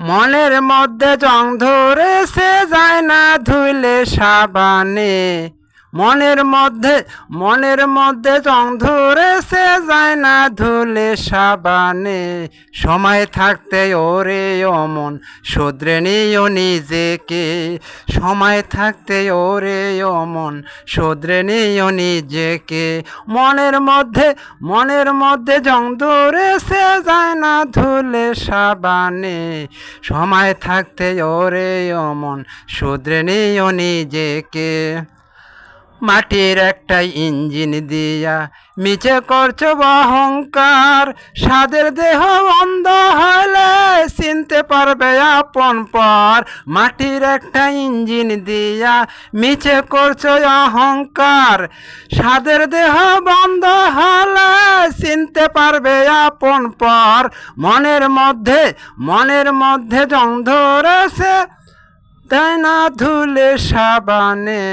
মনের মধ্যে জং ধরেছে যায় না ধুইলে সাবানে। মনের মধ্যে জং ধরেছে যায় না ধুলে সাবানে। সময় থাকতে ওরে অমন শুধরে নিও নিজেকে। সময় থাকতে ওরে অমন শুধরে নিও নিজেকে। মনের মধ্যে জং ধরেছে যায় না ধুলে সাবানে। সময় থাকতে ওরে অমন শুধরে নিও নিজেকে। মাটির একটা ইঞ্জিন দিয়া মিছে করছো অহংকার। সাদের দেহ অন্ধ হলে চিনতে পারবে আপন পর। মাটির একটা ইঞ্জিন দিয়া মিছে করছো অহংকার। সাদের দেহ বন্ধ হলে চিনতে পারবে আপন পর। মনের মধ্যে জং ধরেছে তাই না ধুলে সাবানে।